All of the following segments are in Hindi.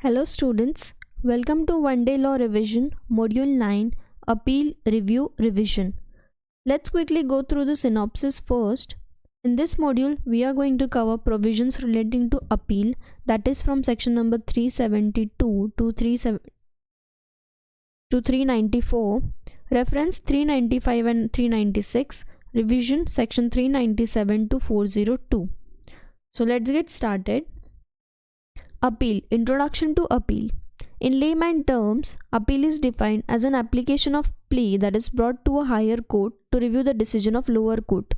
Hello students, welcome to One Day Law Revision, Module 9, Appeal Review Revision. Let's quickly go through the synopsis first. In this module, we are going to cover provisions relating to appeal, that is from section number 372 to 394, reference 395 and 396, revision section 397 to 402. So let's get started. Appeal. Introduction to appeal. In layman terms, appeal is defined as an application of plea that is brought to a higher court to review the decision of lower court.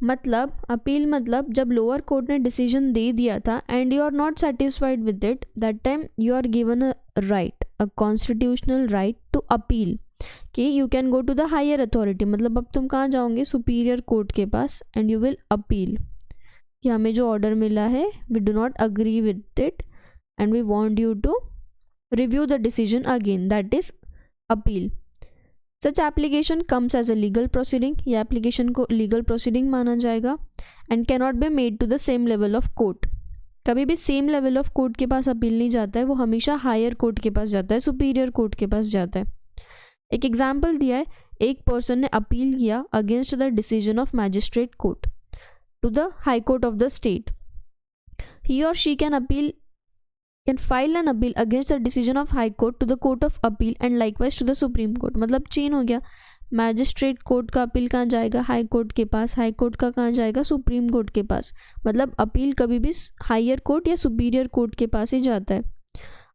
मतलब अपील मतलब जब लोअर कोर्ट ने डिसीजन दे दिया था and you are not satisfied with it, that time you are given a right, a constitutional right to appeal कि you can go to the higher authority. मतलब अब तुम कहाँ जाओगे? सुपीरियर कोर्ट के पास एंड यू विल अपील कि हमें जो ऑर्डर मिला है we do not agree with it and we want you to review the decision again, that is appeal. Such application comes as a legal proceeding. ये एप्लीकेशन को लीगल प्रोसीडिंग माना जाएगा and can not be made to the same level of court. कभी भी सेम लेवल ऑफ कोर्ट के पास अपील नहीं जाता है, वो हमेशा हायर कोर्ट के पास जाता है, सुपीरियर कोर्ट के पास जाता है. एक एग्जाम्पल दिया है, एक पर्सन ने अपील किया against the decision of magistrate court to the High Court of the state. He or she can file an appeal against the decision of High Court to the Court of Appeal and likewise to the Supreme Court. मतलब चेन हो गया, मैजिस्ट्रेट कोर्ट का अपील कहाँ जाएगा? हाई कोर्ट के पास. हाई कोर्ट का कहाँ जाएगा? सुप्रीम कोर्ट के पास. मतलब अपील कभी भी हायर कोर्ट या सुपीरियर कोर्ट के पास ही जाता है.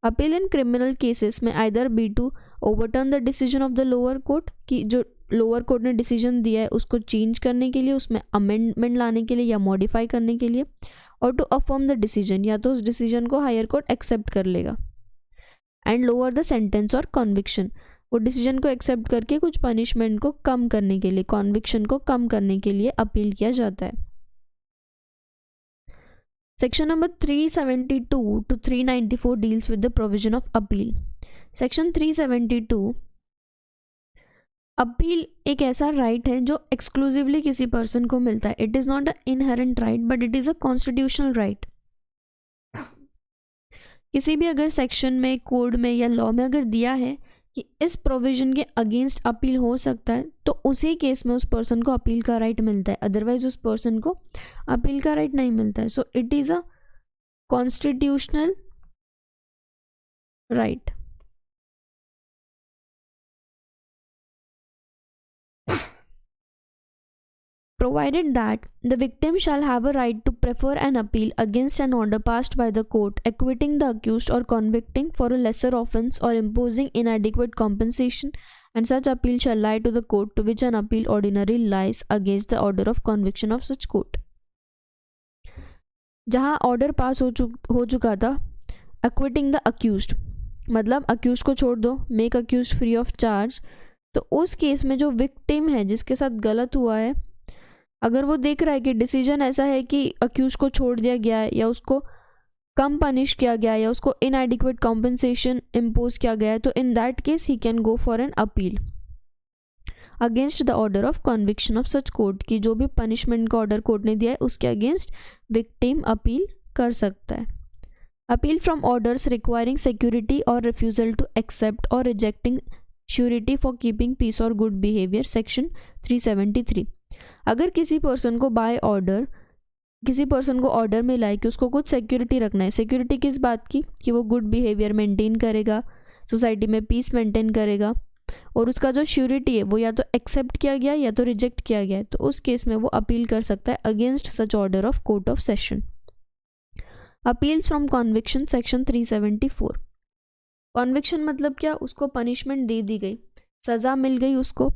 अपील इन क्रिमिनल केसेस में either be to overturn the decision of the lower court, कि जो लोअर कोर्ट ने डिसीजन दिया है उसको चेंज करने के लिए, उसमें अमेंडमेंट लाने के लिए या मॉडिफाई करने के लिए, और टू अफर्म द डिसीजन, या तो उस डिसीजन को हायर कोर्ट एक्सेप्ट कर लेगा. एंड लोअर द सेंटेंस और कॉन्विक्शन, वो डिसीजन को एक्सेप्ट करके कुछ पनिशमेंट को कम करने के लिए, कॉन्विक्शन को कम करने के लिए अपील किया जाता है. Section number 372 to 394 deals with the provision of appeal. Section 372, appeal एक ऐसा राइट है जो एक्सक्लूसिवली किसी पर्सन को मिलता है. It is not a inherent right but it is a constitutional right. किसी भी अगर सेक्शन में, कोड में या लॉ में अगर दिया है कि इस प्रोविजन के अगेंस्ट अपील हो सकता है, तो उसी केस में उस पर्सन को अपील का राइट मिलता है, अदरवाइज उस पर्सन को अपील का राइट नहीं मिलता है. So it is a constitutional right. Provided that the victim shall have a right to prefer an appeal against an order passed by the court acquitting the accused or convicting for a lesser offence or imposing inadequate compensation, and such appeal shall lie to the court to which an appeal ordinarily lies against the order of conviction of such court. जहाँ ऑर्डर पास हो चुका था acquitting the accused, मतलब अक्यूज को छोड़ दो, make accuse free of charge, तो उस केस में जो विक्टिम है जिसके साथ गलत हुआ है, अगर वो देख रहा है कि डिसीजन ऐसा है कि अक्यूज को छोड़ दिया गया है या उसको कम पनिश किया गया है या उसको इनएडिक्वेट कॉम्पनसेशन इम्पोज किया गया है, तो in that case he can go for an appeal against the order of conviction of such court, की जो भी पनिशमेंट का ऑर्डर कोर्ट ने दिया है उसके अगेंस्ट विक्टिम अपील कर सकता है. Appeal from orders requiring security और रिफ्यूजल टू एक्सेप्ट और rejecting surety for keeping peace और गुड बिहेवियर, सेक्शन 373. अगर किसी पर्सन को बाय ऑर्डर, किसी पर्सन को ऑर्डर मिला है कि उसको कुछ सिक्योरिटी रखना है. सिक्योरिटी किस बात की? कि वो गुड बिहेवियर मेंटेन करेगा, सोसाइटी में पीस मेंटेन करेगा, और उसका जो श्योरिटी है वो या तो एक्सेप्ट किया गया या तो रिजेक्ट किया गया है, तो उस केस में वो अपील कर सकता है against such order of court of session. Appeals from conviction, section 374. Conviction मतलब क्या? उसको पनिशमेंट दे दी गई, सज़ा मिल गई उसको,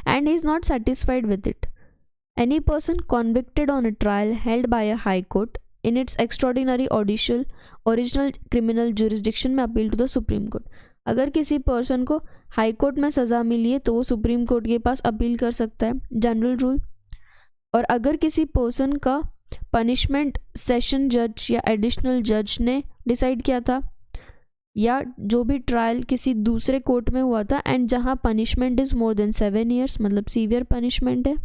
and he is not satisfied with it. Any person convicted on a trial held by a high court in its extraordinary original criminal jurisdiction में appeal to the Supreme Court. अगर किसी पर्सन को हाई कोर्ट में सज़ा मिली है तो वो सुप्रीम कोर्ट के पास अपील कर सकता है, जनरल रूल. और अगर किसी पर्सन का पनिशमेंट सेशन जज या एडिशनल जज ने डिसाइड किया था, या जो भी ट्रायल किसी दूसरे कोर्ट में हुआ था एंड जहाँ punishment is more than 7 years, मतलब सीवियर पनिशमेंट है,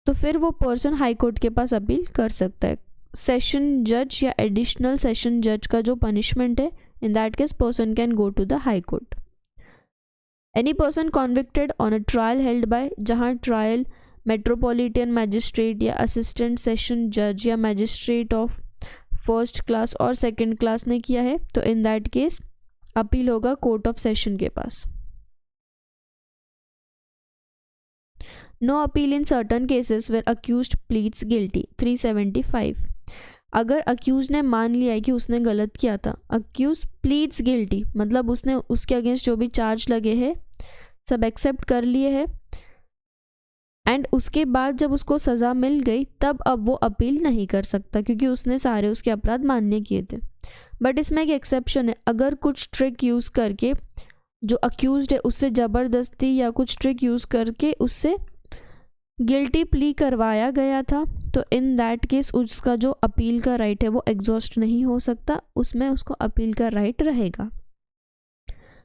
तो फिर वो पर्सन हाई कोर्ट के पास अपील कर सकता है. सेशन जज या एडिशनल सेशन जज का जो पनिशमेंट है, in that case person can go to the high court. Any person convicted on a trial held by, जहाँ ट्रायल मेट्रोपॉलिटन मैजिस्ट्रेट या असिस्टेंट सेशन जज या मैजिस्ट्रेट ऑफ फर्स्ट क्लास और सेकंड क्लास ने किया है, तो इन दैट केस अपील होगा कोर्ट ऑफ सेशन के पास. No appeal in certain cases where accused pleads guilty. 375. अगर अक्यूज ने मान लिया है कि उसने गलत किया था, अक्यूज प्लीड्स गिल्टी मतलब उसने उसके अगेंस्ट जो भी चार्ज लगे हैं सब एक्सेप्ट कर लिए हैं, एंड उसके बाद जब उसको सज़ा मिल गई तब अब वो अपील नहीं कर सकता क्योंकि उसने सारे उसके अपराध मान्य किए थे. बट इसमें एक एक्सेप्शन है. अगर कुछ ट्रिक यूज़ करके जो अक्यूज्ड है उससे ज़बरदस्ती या कुछ ट्रिक यूज़ करके उससे गिल्टी प्ली करवाया गया था, तो इन दैट केस उसका जो अपील का राइट है वो एग्जॉस्ट नहीं हो सकता, उसमें उसको अपील का राइट रहेगा.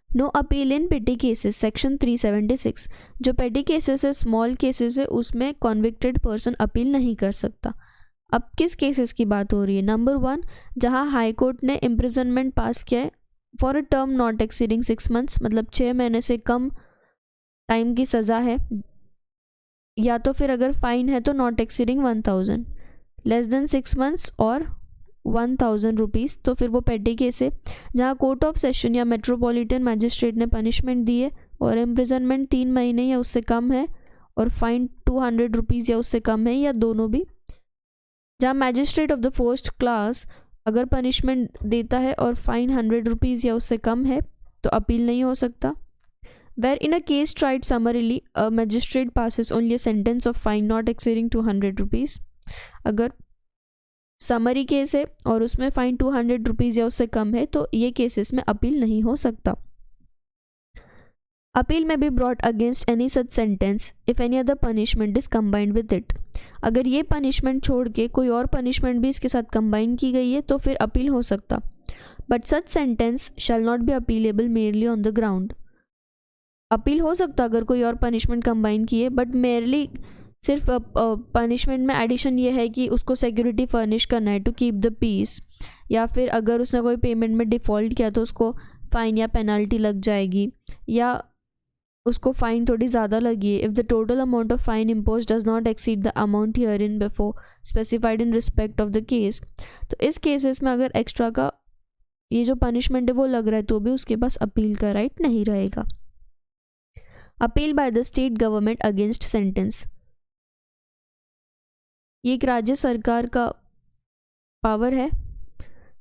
नो अपील इन पेटी केसेस. सेक्शन 376. जो पेटी केसेस है, स्मॉल केसेस है, उसमें कॉन्विक्टेड पर्सन अपील नहीं कर सकता. अब किस केसेस की बात हो रही है? नंबर 1, जहां हाई कोर्ट ने इम्प्रिजनमेंट पास किया है for a term not exceeding 6 months, मतलब 6 महीने से कम टाइम की सज़ा है, या तो फिर अगर फाइन है तो not exceeding 1000, less than 6 months और 1000 रुपीज़, तो फिर वो पेटी केस है. जहाँ कोर्ट ऑफ सेशन या मेट्रोपॉलिटन मैजिस्ट्रेट ने पनिशमेंट दी है और इम्प्रिजनमेंट 3 महीने या उससे कम है और फाइन 200 रुपीज़ या उससे कम है, या दोनों भी. जहाँ magistrate of the first class अगर पनिशमेंट देता है और फाइन 100 रुपीज़ या उससे कम है तो अपील नहीं हो सकता. Where in a case tried summarily, a magistrate passes only a sentence of fine not exceeding 200 rupees. अगर समरी केस है और उसमें फाइन 200 रुपीज़ या उससे कम है तो ये केसेस में अपील नहीं हो सकता. अपील में be brought against any such sentence if any other punishment is combined with it. अगर ये पनिशमेंट छोड़ के कोई और पनिशमेंट भी इसके साथ कंबाइन की गई है तो फिर अपील हो सकता. But such sentence shall not be appealable merely on the ground. Appeal हो सकता अगर कोई और पनिशमेंट कंबाइन की है, बट मेयरली सिर्फ पनिशमेंट में एडिशन ये है कि उसको सिक्योरिटी फर्निश करना है टू कीप द पीस, या फिर अगर उसने कोई पेमेंट में डिफ़ॉल्ट किया तो उसको फ़ाइन या पेनल्टी लग जाएगी, या उसको फ़ाइन थोड़ी ज़्यादा लगी है. If the total amount of fine impose does not exceed the amount here in before specified in respect of the case. तो इस केसेस में अगर एक्स्ट्रा का ये जो पनिशमेंट है वो लग रहा है तो भी उसके पास अपील का राइट नहीं रहेगा. Appeal by the state government against sentence. ये एक राज्य सरकार का पावर है.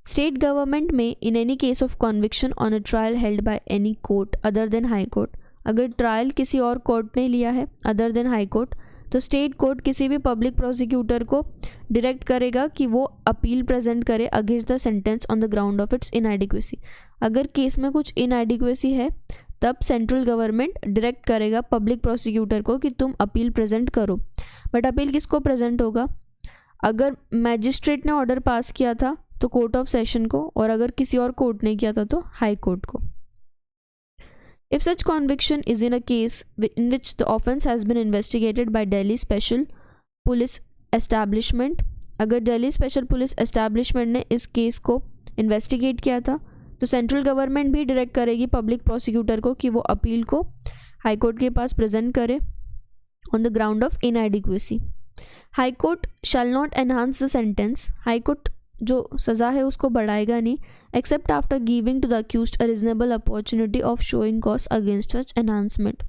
स्टेट गवर्नमेंट में in any case of conviction on a trial held by any court other than high court. अगर ट्रायल किसी और कोर्ट ने लिया है अदर देन हाई कोर्ट तो स्टेट कोर्ट किसी भी पब्लिक प्रोसिक्यूटर को डायरेक्ट करेगा कि वो अपील प्रेजेंट करे against the sentence on the ground of its inadequacy. अगर केस में कुछ इनएडिक्वेसी है तब सेंट्रल गवर्नमेंट डायरेक्ट करेगा पब्लिक प्रोसिक्यूटर को कि तुम अपील प्रेजेंट करो. बट अपील किसको प्रेजेंट होगा? अगर मैजिस्ट्रेट ने ऑर्डर पास किया था तो कोर्ट ऑफ सेशन को, और अगर किसी और कोर्ट ने किया था तो हाई कोर्ट को. If such conviction is in a case in which the offence has been investigated by Delhi special police establishment. अगर दिल्ली स्पेशल पुलिस एस्टैब्लिशमेंट ने इस केस को इन्वेस्टिगेट किया था तो सेंट्रल गवर्नमेंट भी डायरेक्ट करेगी पब्लिक प्रोसिक्यूटर को कि वो अपील को हाई कोर्ट के पास प्रेजेंट करे on the ground of inadequacy. High court shall not enhance the sentence. High court जो सज़ा है उसको बढ़ाएगा नहीं except after giving to the accused a reasonable opportunity of showing cause against such enhancement.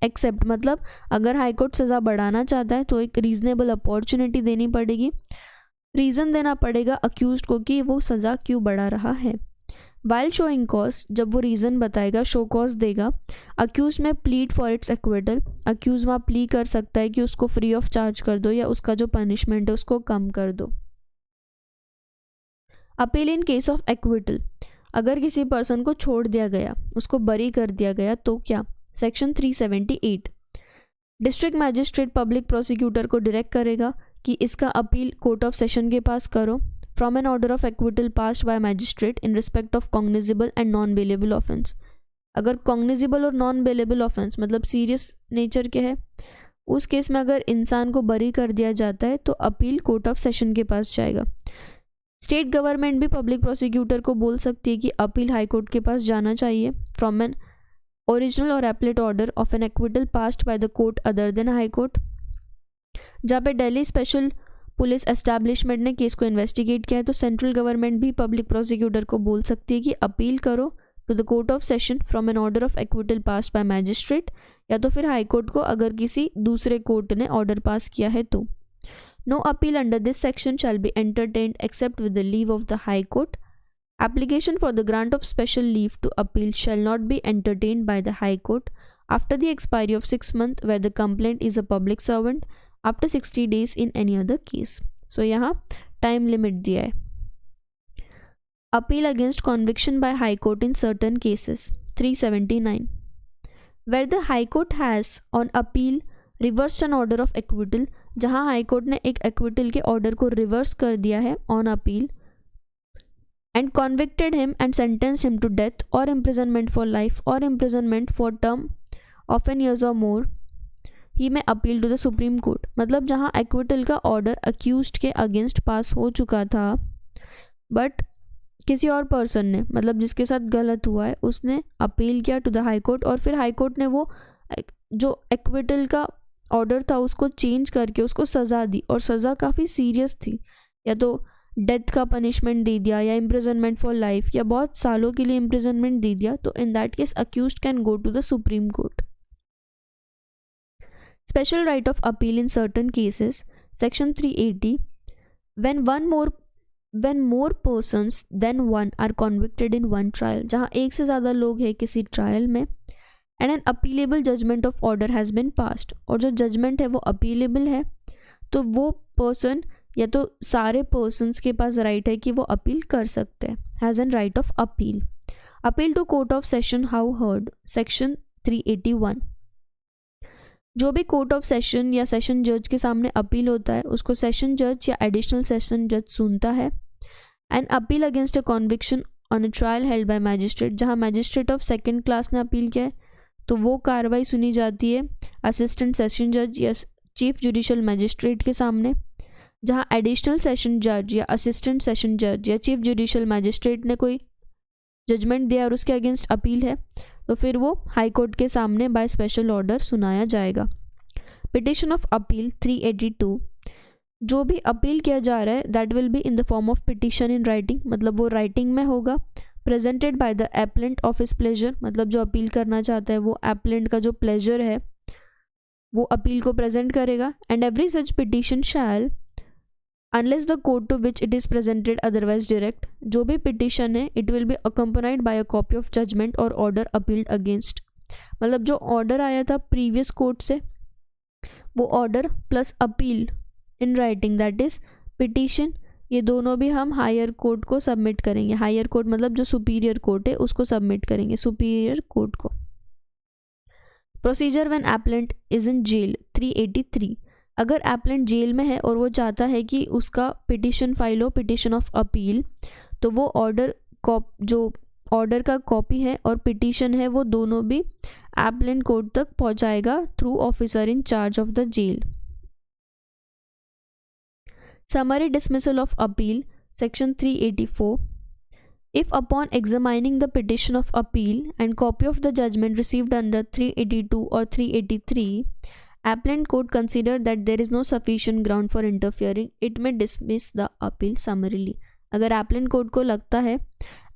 Except मतलब अगर हाई कोर्ट सज़ा बढ़ाना चाहता है तो एक रीजनेबल अपॉर्चुनिटी देनी पड़ेगी, रीज़न देना पड़ेगा अक्यूज्ड को कि वो सज़ा क्यों बढ़ा रहा है. वाइल शोइंग कॉज, जब वो रीज़न बताएगा, शो कॉज देगा, accuse may plead for its acquittal. Accuse वहाँ प्ली कर सकता है कि उसको फ्री ऑफ चार्ज कर दो या उसका जो पनिशमेंट है उसको कम कर दो. Appeal in case of acquittal. अगर किसी पर्सन को छोड़ दिया गया, उसको बरी कर दिया गया तो क्या? Section 378. District magistrate public prosecutor को डायरेक्ट करेगा कि इसका अपील कोर्ट ऑफ सेशन के पास करो from an order of acquittal passed by magistrate in respect of cognizable and non bailable offence. अगर कॉग्निजेबल और नॉन बेलेबल ऑफेंस मतलब सीरियस नेचर के है, उस केस में अगर इंसान को बरी कर दिया जाता है तो अपील कोर्ट ऑफ सेशन के पास जाएगा. स्टेट गवर्नमेंट भी पब्लिक प्रोसिक्यूटर को बोल सकती है कि अपील हाई कोर्ट के पास जाना चाहिए फ्रॉम एन ओरिजिनल और appellate order of an acquittal passed by the court other than high court. जहाँ पे दिल्ली स्पेशल पुलिस एस्टैब्लिशमेंट ने केस को इन्वेस्टिगेट किया है तो सेंट्रल गवर्नमेंट भी पब्लिक प्रोसिक्यूटर को बोल सकती है कि अपील करो to the court of session from an order of acquittal pass by magistrate, या तो फिर हाई कोर्ट को अगर किसी दूसरे कोर्ट ने ऑर्डर पास किया है तो। No appeal under this section shall be entertained except with the leave of the high court. Application for the grant of special leave to appeal shall not be entertained by the High Court after the expiry of 6 months where the complainant is a public servant, after 60 days in any other case. So यहाँ time limit दिया है। Appeal against conviction by High Court in certain cases 379 where the High Court has on appeal reversed an order of acquittal, जहाँ High Court ने एक acquittal के order को reverse कर दिया है on appeal and convicted him and sentenced him to death or imprisonment for life or imprisonment for term of 10 years or more, he may appeal to the Supreme Court। मतलब जहाँ acquittal का order accused के against पास हो चुका था बट किसी और पर्सन ने, मतलब जिसके साथ गलत हुआ है, उसने अपील किया टू द हाई कोर्ट और फिर हाई कोर्ट ने वो जो एक्विटल का ऑर्डर था उसको चेंज करके उसको सज़ा दी और सज़ा काफ़ी सीरियस थी, या तो डेथ का पनिशमेंट दे दिया या इम्प्रिजनमेंट फॉर लाइफ या बहुत सालों के लिए इम्प्रिजनमेंट दे दिया, तो in that case accused can go to the supreme court. Special right of appeal in certain cases section 380 when more persons than one are convicted in one trial, जहाँ एक से ज़्यादा लोग हैं किसी ट्रायल में, and an appealable judgment of order has been passed, और जो जजमेंट है वो अपीलेबल है, तो वो पर्सन या तो सारे पर्सन्स के पास राइट है कि वो अपील कर सकते हैं, has an right of appeal. Appeal to court of session how heard section 381 जो भी कोर्ट ऑफ सेशन या सेशन जज के सामने अपील होता है उसको सेशन जज या एडिशनल सेशन जज सुनता है। And appeal against a conviction on a trial held bye magistrate, जहाँ मैजिस्ट्रेट ऑफ सेकेंड क्लास ने अपील किया है तो वो कार्रवाई सुनी जाती है असिस्टेंट सेशन जज या चीफ जुडिशल मैजिस्ट्रेट के सामने। जहाँ एडिशनल सेशन जज या असिस्टेंट सेशन जज या चीफ जुडिशल मैजिस्ट्रेट ने कोई जजमेंट दिया और उसके अगेंस्ट अपील है तो फिर वो हाई कोर्ट के सामने बाय स्पेशल ऑर्डर सुनाया जाएगा। पिटिशन ऑफ अपील 382 जो भी अपील किया जा रहा है that will be in the form of petition in writing, मतलब वो राइटिंग में होगा। Presented by the appellant of his pleasure, मतलब जो अपील करना चाहता है वो एप्लेंट का जो प्लेजर है वो अपील को प्रेजेंट करेगा। And every such petition shall unless the court to which it is presented otherwise direct, जो भी पिटिशन है it will be accompanied by a copy of judgment or order appealed against, मतलब जो ऑर्डर आया था प्रीवियस कोर्ट से वो order plus appeal in writing that is petition, ये दोनों भी हम हायर कोर्ट को सबमिट करेंगे। हायर कोर्ट मतलब जो सुपीरियर कोर्ट है उसको सबमिट करेंगे सुपीरियर कोर्ट को। Procedure when appellant is in jail 383 अगर एप्लेंट जेल में है और वो चाहता है कि उसका पिटिशन फाइल हो, पिटिशन ऑफ अपील, तो वो जो ऑर्डर का कॉपी है और पिटिशन है वो दोनों भी एप्लेंट कोर्ट तक पहुंचाएगा through officer in charge of the jail. Summary dismissal of appeal section 384 if upon examining the petition of appeal and copy of the judgment received under 382 or 383 appellant court consider that there is no sufficient ground for interfering, it may dismiss the appeal summarily। अगर appellant court को लगता है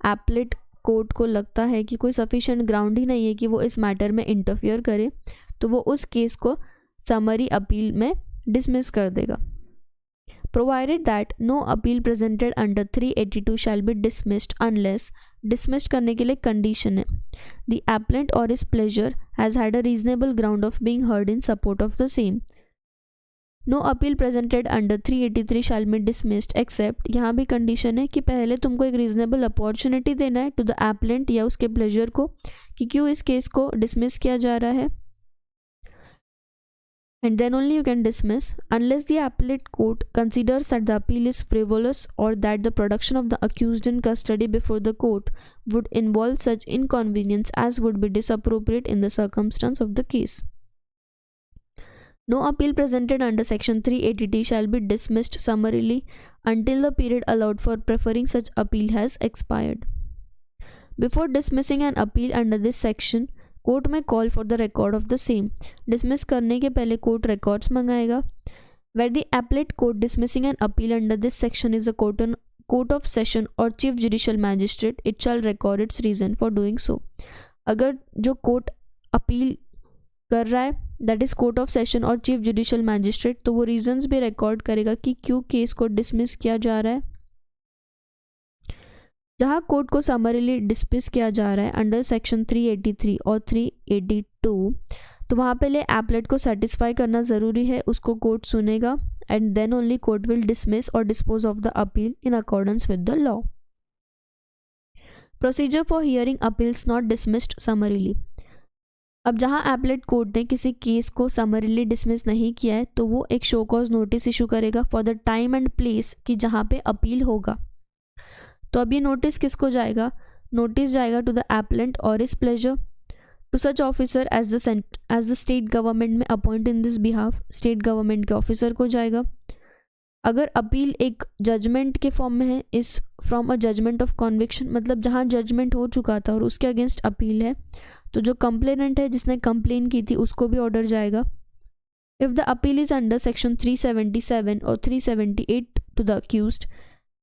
appellate कोर्ट को लगता है कि कोई सफिशिएंट ग्राउंड ही नहीं है कि वो इस मैटर में इंटरफियर करे तो वो उस केस को समरी अपील में डिसमिस कर देगा। Provided that no appeal presented under 382 shall be dismissed unless, dismissed करने के लिए कंडीशन है द एप्लेंट और his pleader has had a reasonable ground of being heard in support of the same. No appeal presented under 383 shall be dismissed except, यहाँ भी कंडीशन है कि पहले तुमको एक रीजनेबल अपॉर्चुनिटी देना है टू द एप्लेंट या उसके प्लेजर को कि क्यों इस केस को डिसमिस किया जा रहा है, and then only you can dismiss unless the appellate court considers that the appeal is frivolous or that the production of the accused in custody before the court would involve such inconvenience as would be disappropriate in the circumstance of the case। No appeal presented under Section 380T shall be dismissed summarily until the period allowed for preferring such appeal has expired. Before dismissing an appeal under this section, court में call for the record of the same. Dismiss करने के पहले कोर्ट रिकॉर्ड्स मंगाएगा. Where the appellate court dismissing an appeal under this section is a court of session और chief judicial magistrate, it shall record its reason for doing so. अगर जो कोर्ट अपील कर रहा है that is court of session और चीफ जुडिशियल मैजिस्ट्रेट, तो वो रीजंस भी रिकॉर्ड करेगा कि क्यों केस को डिसमिस किया जा रहा है. जहाँ कोर्ट को समरीली डिसमिस किया जा रहा है अंडर सेक्शन 383 और 382, तो वहाँ पहले एपलेट को सेटिस्फाई करना ज़रूरी है, उसको कोर्ट सुनेगा and then only court will dismiss और dispose of the appeal in accordance with the law. Procedure for hearing appeals not dismissed summarily. अब जहाँ एपलेट कोर्ट ने किसी केस को समरीली डिसमिस नहीं किया है तो वो एक शो कॉज नोटिस इशू करेगा for the time and place कि जहाँ पे अपील होगा. तो अब ये नोटिस किसको जाएगा? नोटिस जाएगा टू द एपलेंट और इस pleader to such officer as the state government में appoint in this behalf. State government के ऑफिसर को जाएगा. अगर अपील एक जजमेंट के फॉर्म में है, इस from a judgment of conviction, मतलब जहाँ जजमेंट हो चुका था और उसके अगेंस्ट अपील है, तो जो कंप्लेनेंट है जिसने कंप्लेन की थी उसको भी ऑर्डर जाएगा. If the appeal is under section 377 और 378 to the accused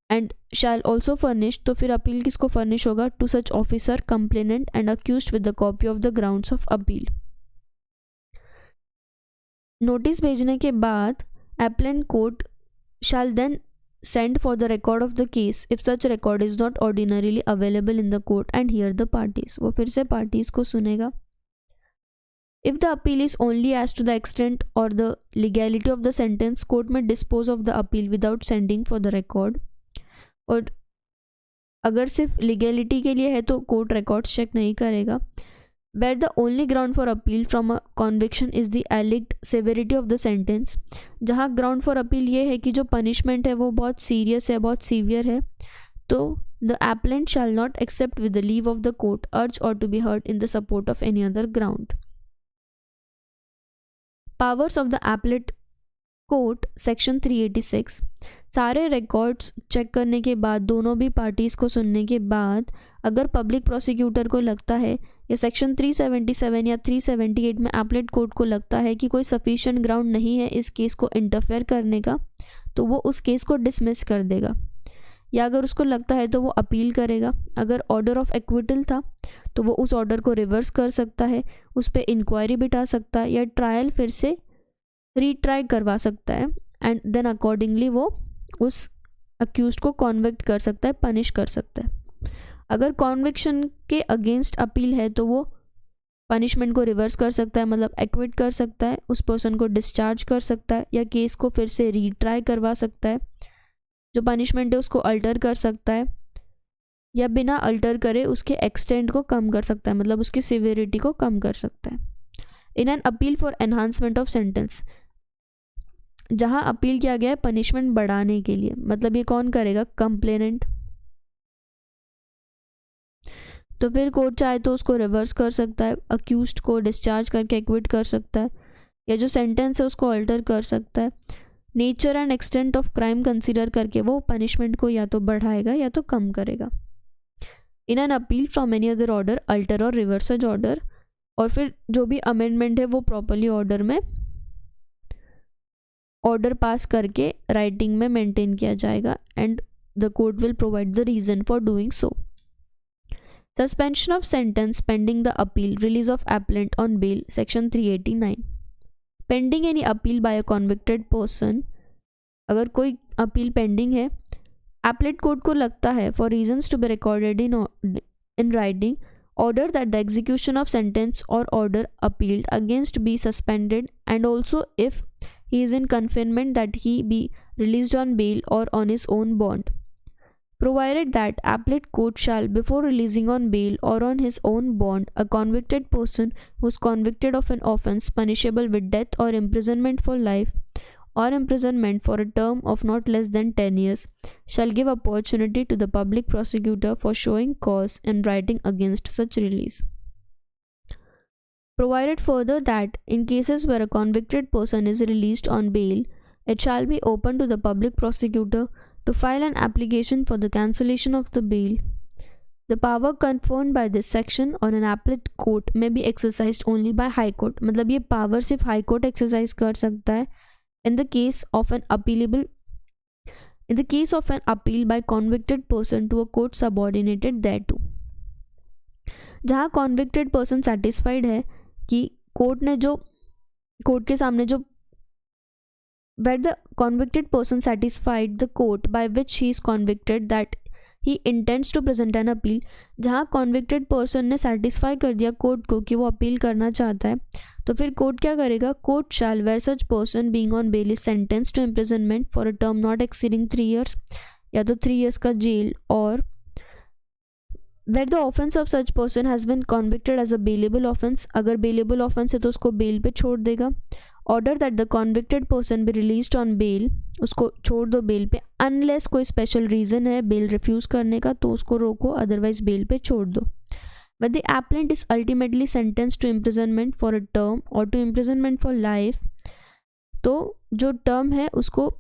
and shall also furnish, तो फिर अपील किसको फर्निश होगा? To such officer, complainant and accused with the copy of the grounds of appeal. Notice भेजने के बाद appellant court shall then send for the record of the case if such record is not ordinarily available in the court and hear the parties. वो फिर से parties को सुनेगा. If the appeal is only as to the extent or the legality of the sentence, court may dispose of the appeal without sending for the record. और अगर सिर्फ legality के लिए है तो court records check नहीं करेगा. Where the only ground for appeal from a conviction is the alleged severity of the sentence, जहाँ ground for appeal ये है कि जो punishment है वो बहुत serious है, बहुत severe है, तो the appellant shall not accept with the leave of the court urge or to be heard in the support of any other ground. Powers of the appellate court section 386. सारे रिकॉर्ड्स चेक करने के बाद, दोनों भी पार्टीज़ को सुनने के बाद, अगर पब्लिक प्रोसिक्यूटर को लगता है या सेक्शन 377 या 378 में एपलेट कोर्ट को लगता है कि कोई सफिशिएंट ग्राउंड नहीं है इस केस को इंटरफेयर करने का, तो वो उस केस को डिसमिस कर देगा. या अगर उसको लगता है तो वो अपील करेगा. अगर ऑर्डर ऑफ एक्विटल था तो वो उस ऑर्डर को रिवर्स कर सकता है, उस पर इंक्वायरी बिठा सकता है या ट्रायल फिर से रीट्राई करवा सकता है एंड देन अकॉर्डिंगली वो उस अक्यूज्ड को कॉन्विक्ट कर सकता है, पनिश कर सकता है. अगर कॉन्विक्शन के अगेंस्ट अपील है तो वो पनिशमेंट को रिवर्स कर सकता है, मतलब एक्विट कर सकता है, उस पर्सन को डिस्चार्ज कर सकता है या केस को फिर से रीट्राई करवा सकता है. जो पनिशमेंट है उसको अल्टर कर सकता है या बिना अल्टर करे उसके एक्सटेंट को कम कर सकता है, मतलब उसकी सिवियरिटी को कम कर सकता है. इन an appeal for enhancement of sentence, जहाँ अपील किया गया है पनिशमेंट बढ़ाने के लिए, मतलब ये कौन करेगा? कंप्लेनेंट. तो फिर कोर्ट चाहे तो उसको रिवर्स कर सकता है, अक्यूज्ड को डिस्चार्ज करके एक्विट कर सकता है या जो सेंटेंस है उसको अल्टर कर सकता है. Nature and extent of crime consider करके वो पनिशमेंट को या तो बढ़ाएगा या तो कम करेगा. In an appeal from any other order, alter और रिवर्स सच ऑर्डर, और फिर जो भी अमेंडमेंट है वो प्रॉपर्ली ऑर्डर में ऑर्डर पास करके राइटिंग में मेंटेन किया जाएगा and the court will provide the reason for doing so. Suspension of sentence pending the appeal, release of appellant on bail, section 389. Pending any appeal by a convicted person, अगर कोई अपील पेंडिंग है, एपलेट कोर्ट को लगता है for reasons to be recorded in writing, order that the execution of sentence or order appealed against be suspended, and also if he is in confinement that he be released on bail or on his own bond, provided that appellate court shall, before releasing on bail or on his own bond a convicted person who is convicted of an offence punishable with death or imprisonment for life or imprisonment for a term of not less than 10 years, shall give opportunity to the public prosecutor for showing cause in writing against such release. Provided further that in cases where a convicted person is released on bail, it shall be open to the public prosecutor to file an application for the cancellation of the bail. The power conferred by this section on an appellate court may be exercised only by High Court. मतलब ये power सिर्फ High Court exercise कर सकता है in the case of an appeal by convicted person to a court subordinated thereto. जहाँ convicted person satisfied है कि कोर्ट के सामने जो where the convicted person satisfied the court by which he is convicted that he intends to present an appeal, जहाँ convicted person ने satisfy कर दिया कोर्ट को कि वो अपील करना चाहता है, तो फिर कोर्ट क्या करेगा? Court shall where such person being on bail is sentenced to imprisonment for a term not exceeding 3 years, या तो 3 years का जेल, और where the offence of such person has been convicted as a bailable offence, अगर bailable offence है तो उसको बेल पे छोड़ देगा. Order that the convicted person be released on bail, उसको छोड़ दो बेल पे, unless कोई special reason है बेल रिफ्यूज़ करने का तो उसको रोको, otherwise बेल पे छोड़ दो. When the appellant is ultimately sentenced to imprisonment for a term or to imprisonment for life, तो जो term है उसको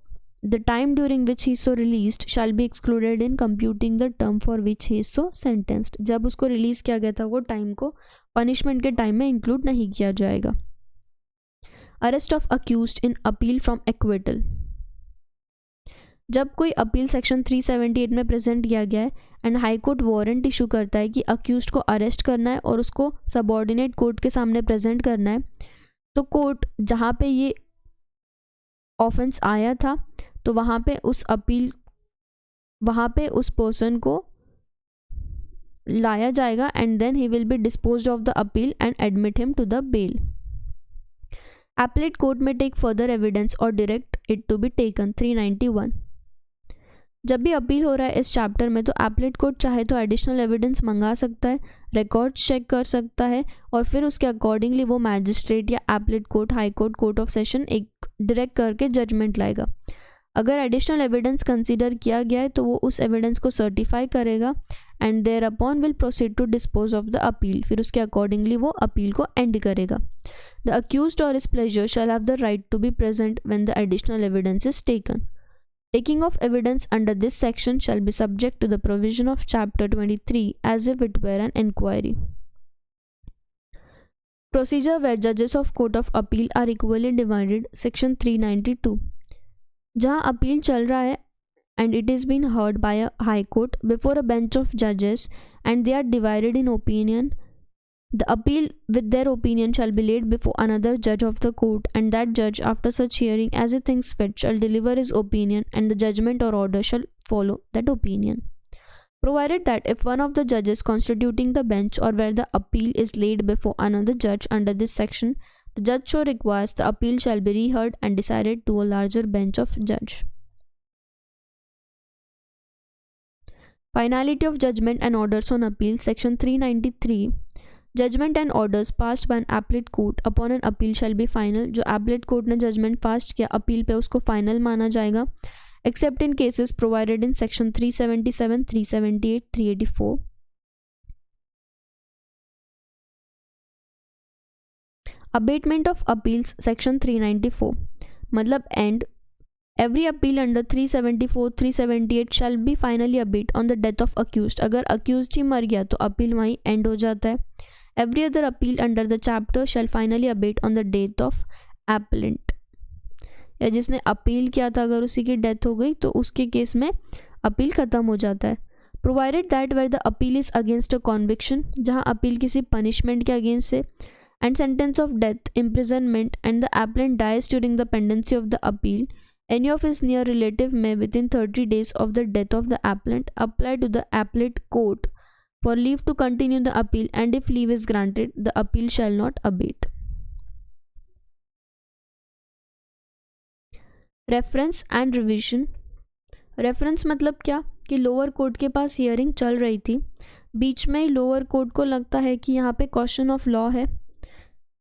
the time during which he is so released shall be excluded in computing the term for which he is so sentenced. जब उसको रिलीज़ किया गया था वो टाइम को पनिशमेंट के टाइम में इंक्लूड नहीं किया जाएगा. Arrest of accused in appeal from acquittal. जब कोई अपील सेक्शन 378 में प्रेजेंट किया गया है and high court warrant issue करता है कि अक्यूज्ड को अरेस्ट करना है और उसको सबऑर्डिनेट कोर्ट के सामने प्रेजेंट करना है, तो कोर्ट जहाँ पे ये ऑफेंस आया था तो वहाँ पे उस पर्सन को लाया जाएगा and then he will be disposed of the appeal and admit him to the bail. Appellate court may take further evidence or direct it to be taken. 391. जब भी अपील हो रहा है इस चैप्टर में तो एपलेट कोर्ट चाहे तो एडिशनल एविडेंस मंगा सकता है, रिकॉर्ड्स चेक कर सकता है और फिर उसके अकॉर्डिंगली वो मैजिस्ट्रेट या appellate court, high court, court of session एक डायरेक्ट करके जजमेंट लाएगा. अगर एडिशनल एविडेंस कंसीडर किया गया है तो वो उस एविडेंस को सर्टिफाई करेगा and there upon will proceed to dispose of the appeal. फिर उसके अकॉर्डिंगली वो अपील को एंड करेगा. The accused or his pleasure shall have the right to be present when the additional evidence is taken. Taking of evidence under this section shall be subject to the provision of Chapter 23 as if it were an inquiry. Procedure where judges of Court of Appeal are equally divided. Section 392. जहाँ अपील चल रहा है and it is being heard by a high court before a bench of judges and they are divided in opinion, the appeal with their opinion shall be laid before another judge of the court and that judge after such hearing as he thinks fit shall deliver his opinion and the judgment or order shall follow that opinion. Provided that if one of the judges constituting the bench or where the appeal is laid before another judge under this section, the judge so requires, the appeal shall be reheard and decided to a larger bench of judge. Finality of judgment and orders on appeal. Section 393. Judgment and orders passed by an appellate court upon an appeal shall be final. जो appellate court ने judgment passed किया appeal पे उसको final माना जाएगा except in cases provided in section 377, 378, 384. Abatement of appeals. Section 394. मतलब end. Every appeal under 374, 378 shall be finally abate on the death of accused. अगर accused ही मर गया तो appeal वहीं end हो जाता है. Every other appeal under the chapter shall finally abate on the death of appellant. या जिसने अपील किया था अगर उसी की डेथ हो गई तो उसके केस में अपील ख़त्म हो जाता है. Provided that where the appeal is against a conviction, जहाँ अपील किसी punishment के against है, and sentence of death, imprisonment, and the appellant dies during the pendency of the appeal, any of his near relative may within 30 days of the death of the appellant apply to the appellate court for leave to continue the appeal, and if leave is granted, the appeal shall not abate. Reference and revision. Reference मतलब क्या कि लोअर कोर्ट के पास हियरिंग चल रही थी, बीच में लोअर कोर्ट को लगता है कि यहाँ पे क्वेश्चन ऑफ लॉ है,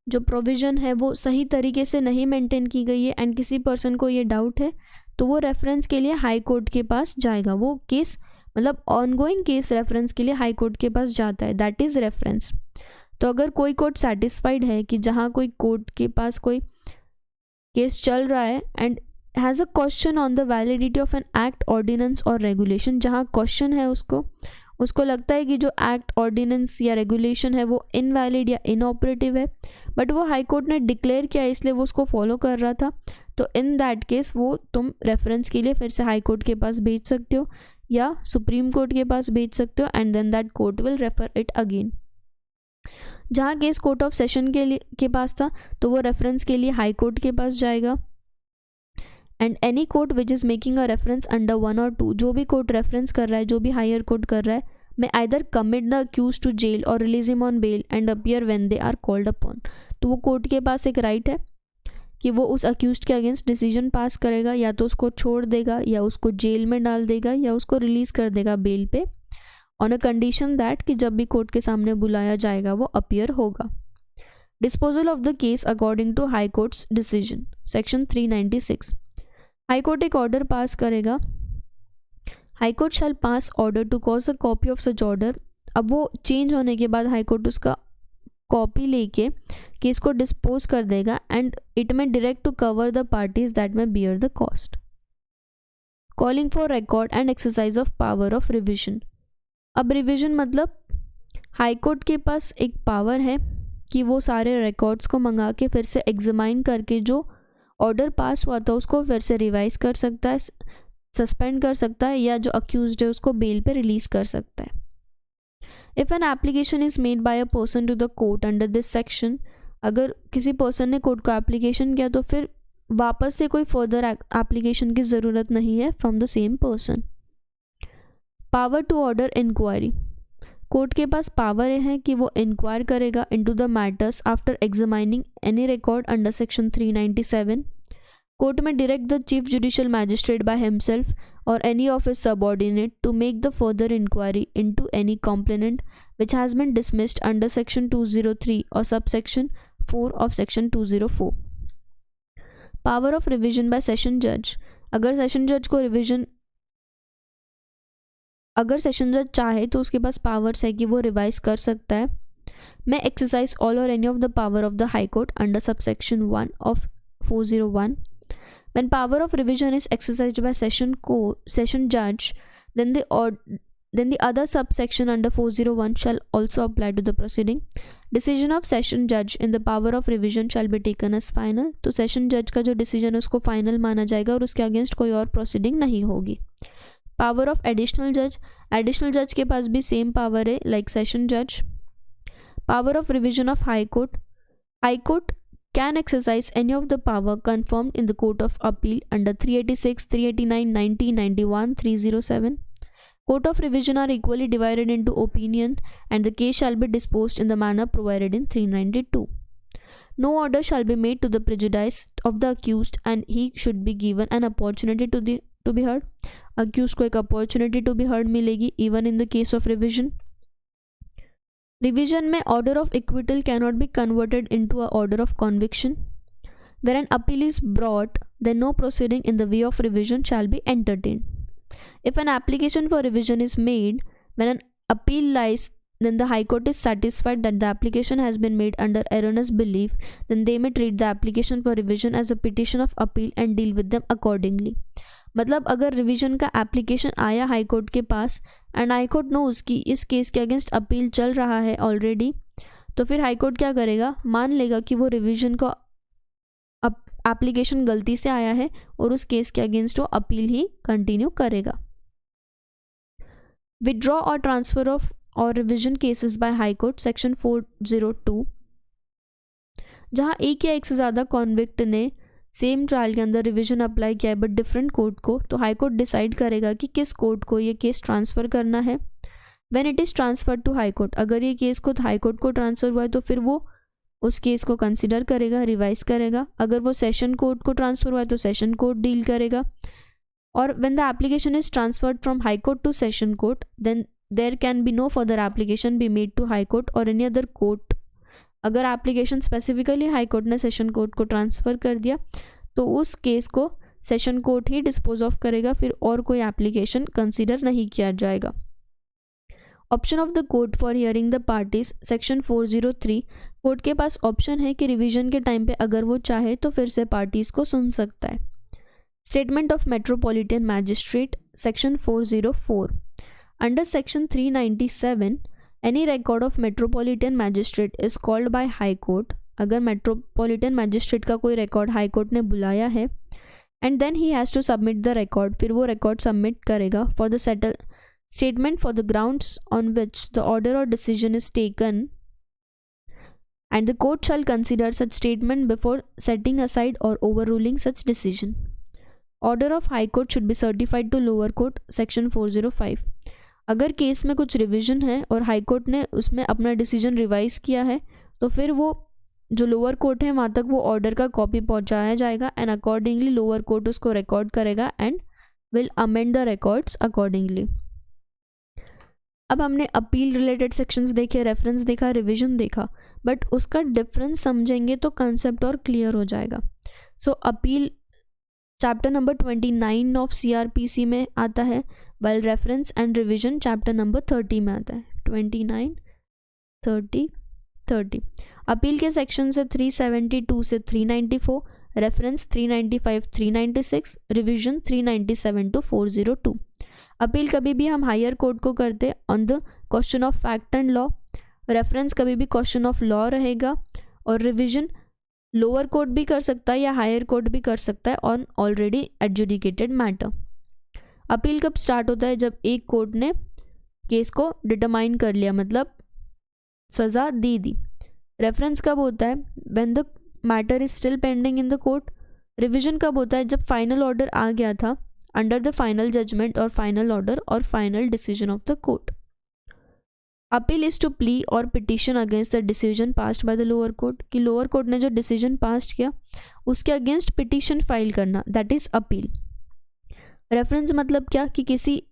जो प्रोविज़न है वो सही तरीके से नहीं मेंटेन की गई है एंड किसी पर्सन को ये डाउट है तो वो रेफरेंस के लिए हाई कोर्ट के पास जाएगा. वो केस मतलब ऑनगोइंग केस रेफरेंस के लिए हाई कोर्ट के पास जाता है, दैट इज़ रेफरेंस. तो अगर कोई कोर्ट सेटिस्फाइड है कि जहाँ कोई कोर्ट के पास कोई केस चल रहा है and has a question on the validity of an act, ordinance और रेगुलेशन, जहाँ क्वेश्चन है उसको लगता है कि जो एक्ट, ऑर्डिनेंस या रेगुलेशन है वो इनवैलिड या इनऑपरेटिव है, बट वो हाई कोर्ट ने डिक्लेयर किया इसलिए वो उसको फॉलो कर रहा था, तो इन दैट केस वो तुम रेफरेंस के लिए फिर से हाई कोर्ट के पास भेज सकते हो या सुप्रीम कोर्ट के पास भेज सकते हो and then that court will refer it again. जहाँ केस कोर्ट ऑफ सेशन के पास था तो वो रेफरेंस के लिए हाई कोर्ट के पास जाएगा and any court which is making a reference under 1 और 2, जो भी कोर्ट रेफरेंस कर रहा है, जो भी हायर कोर्ट कर रहा है, may either commit the accused to jail or release him on bail and appear when they are called upon। तो वो कोर्ट के पास एक राइट है कि वो उस अक्यूज्ड के अगेंस्ट डिसीजन पास करेगा, या तो उसको छोड़ देगा या उसको जेल में डाल देगा या उसको रिलीज़ कर देगा बेल पे, ऑन अ कंडीशन दैट कि जब भी कोर्ट के सामने बुलाया जाएगा वो अपीयर होगा। Disposal of the case according to high court's decision, section 396। High court एक ऑर्डर पास करेगा, high court shall pass order to cause a copy of such order. अब वो चेंज होने के बाद हाई कोर्ट उसका कॉपी लेके केस को डिस्पोज कर देगा and it may direct to cover the parties that may bear the cost. Calling for record and exercise of power of revision. अब रिविजन मतलब हाई कोर्ट के पास एक पावर है कि वो सारे रिकॉर्ड्स को मंगा के फिर से एग्जामाइन करके जो ऑर्डर पास हुआ था उसको फिर से रिवाइज कर सकता है, सस्पेंड कर सकता है, या जो अक्यूज्ड है उसको बेल पे रिलीज कर सकता है। If an application is made by a person to the court under this section, अगर किसी पर्सन ने कोर्ट को एप्लीकेशन किया तो फिर वापस से कोई फर्दर एप्लीकेशन की ज़रूरत नहीं है from the same person. Power to order inquiry. Court के पास पावर है कि वो इंक्वायर करेगा into the matters after examining any record under section 397। Court may direct the chief judicial magistrate by himself or any of his subordinate to make the further inquiry into any complainant which has been dismissed under section 203 or subsection 4 of section 204। Power of revision bye session जज। अगर सेशन जज चाहे तो उसके पास पावर्स है कि वो रिवाइज कर सकता है। मैं एक्सरसाइज ऑल और any of the power of the high court under subsection 1 of 401। When power of revision is exercised by session judge, then the other subsection under 401 shall also apply to the proceeding. Decision of session judge in the power of revision shall be taken as final। तो session judge का जो decision है उसको final माना जाएगा और उसके against कोई और proceeding नहीं होगी। Power of additional judge के पास भी same power है like session judge। Power of revision of high court can exercise any of the power confirmed in the Court of Appeal under 386, 389, 90, 91, 307. Court of Revision are equally divided into opinion and the case shall be disposed in the manner provided in 392. No order shall be made to the prejudice of the accused and he should be given an opportunity to be heard. Accused को एक opportunity to be heard मिलेगी even in the case of revision. Revision में order of acquittal cannot be converted into an order of conviction. Where an appeal is brought, then no proceeding in the way of revision shall be entertained. If an application for revision is made, when an appeal lies, then the High Court is satisfied that the application has been made under erroneous belief, then they may treat the application for revision as a petition of appeal and deal with them accordingly. मतलब अगर रिवीजन का एप्लीकेशन आया हाई कोर्ट के पास एंड हाई कोर्ट नोज कि इस केस के अगेंस्ट अपील चल रहा है ऑलरेडी, तो फिर हाई कोर्ट क्या करेगा, मान लेगा कि वो रिवीजन का एप्लीकेशन गलती से आया है और उस केस के अगेंस्ट वो अपील ही कंटिन्यू करेगा। विड्रॉ और ट्रांसफर ऑफ और revision cases bye high court, section 402। जहाँ एक या एक से ज़्यादा कॉन्विक्ट ने सेम ट्रायल के अंदर रिवीजन अप्लाई किया है बट डिफरेंट कोर्ट को, तो हाई कोर्ट डिसाइड करेगा कि किस कोर्ट को ये केस ट्रांसफ़र करना है। When it is transfer to high court, अगर ये केस खुद हाई कोर्ट को ट्रांसफ़र हुआ है तो फिर वो उस केस को कंसिडर करेगा, रिवाइज करेगा। अगर वो सेशन कोर्ट को ट्रांसफ़र हुआ है तो सेशन कोर्ट डील करेगा। और when the application is transferred from high court to session court, then there can be no further application be made to high court और एनी अदर कोर्ट। अगर एप्लीकेशन स्पेसिफिकली हाई कोर्ट ने सेशन कोर्ट को ट्रांसफ़र कर दिया तो उस केस को सेशन कोर्ट ही डिस्पोज ऑफ करेगा, फिर और कोई एप्लीकेशन कंसीडर नहीं किया जाएगा। Option of the court for hearing the parties section 403, court के पास ऑप्शन है कि रिवीजन के टाइम पे अगर वो चाहे तो फिर से पार्टीज को सुन सकता है। Statement of metropolitan magistrate section 404, under section 397 any record of metropolitan magistrate is called by high court, अगर मेट्रोपॉलिटन मैजिस्ट्रेट का कोई रिकॉर्ड हाई कोर्ट ने बुलाया है and then he has to submit the record, फिर वो रिकॉर्ड सबमिट करेगा for the settle statement for the grounds on which the order or decision is taken, and the court shall consider such statement before setting aside or overruling such decision. Order of high court should be certified to lower court section 405, अगर केस में कुछ रिविजन है और हाई कोर्ट ने उसमें अपना डिसीजन रिवाइज किया है तो फिर वो जो लोअर कोर्ट है वहाँ तक वो ऑर्डर का कॉपी पहुँचाया जाएगा एंड अकॉर्डिंगली लोअर कोर्ट उसको रिकॉर्ड करेगा and will amend the records accordingly. अब हमने अपील रिलेटेड सेक्शंस देखे, रेफरेंस देखा, रिवीजन देखा, बट उसका डिफरेंस समझेंगे तो कंसेप्ट और क्लियर हो जाएगा। सो appeal chapter number 29 of CRPC में आता है, while reference and revision chapter number 30 में आता है। 29, 30। अपील के सेक्शन से 372 से 394, रेफरेंस 395, 396, रिवीजन 397 to 402। अपील कभी भी हम हायर कोर्ट को करते on the question of fact and law, reference कभी भी क्वेश्चन ऑफ लॉ रहेगा, और रिवीजन लोअर कोर्ट भी कर सकता है या हायर कोर्ट भी कर सकता है ऑन ऑलरेडी एडजुडिकेटेड मैटर। अपील कब स्टार्ट होता है? जब एक कोर्ट ने केस को डिटरमाइन कर लिया, मतलब सज़ा दे दी। रेफरेंस कब होता है? When the matter is still pending in the court. Revision कब होता है? जब फाइनल ऑर्डर आ गया था under the final judgment or final order or final decision of the court. Appeal is to plea or petition against the decision passed by the lower court, कि लोअर कोर्ट ने जो डिसीजन पास किया उसके अगेंस्ट पिटिशन फाइल करना, दैट इज अपील। रेफरेंस मतलब क्या? कि किसी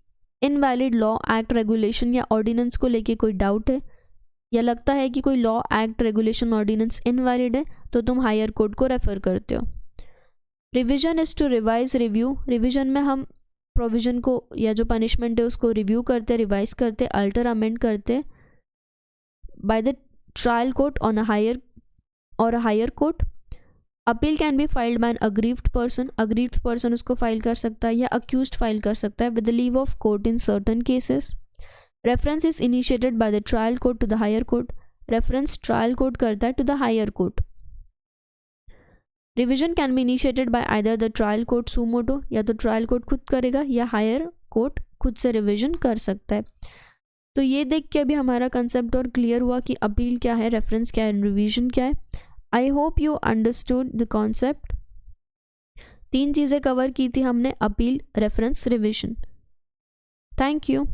इनवैलिड लॉ, एक्ट, रेगुलेशन या ऑर्डिनेंस को लेके कोई डाउट है या लगता है कि कोई law, act, regulation, ordinance invalid है तो तुम हायर कोर्ट को रेफर करते हो। Revision is to revise, review. Revision में हम प्रोविजन को या जो पनिशमेंट है उसको रिव्यू करते, रिवाइज करते, अल्टर, अमेंड करते by the trial court on a higher or a higher court. Appeal can be filed by an aggrieved person, aggrieved person उसको फाइल कर सकता है या अक्यूज्ड फाइल कर सकता है with the leave of court in certain cases. Reference is initiated by the trial court to the higher court, reference trial court करता है to the higher court. Revision can be initiated by either the trial court suo motu, या तो ट्रायल कोर्ट खुद करेगा या हायर कोर्ट खुद से रिवीजन कर सकता है। तो ये देख के अभी हमारा कंसेप्ट और क्लियर हुआ कि अपील क्या है, रेफरेंस क्या है, रिवीजन क्या है। I hope you understood the concept. 3 चीज़ें कवर की थी हमने, appeal, reference, revision. Thank you.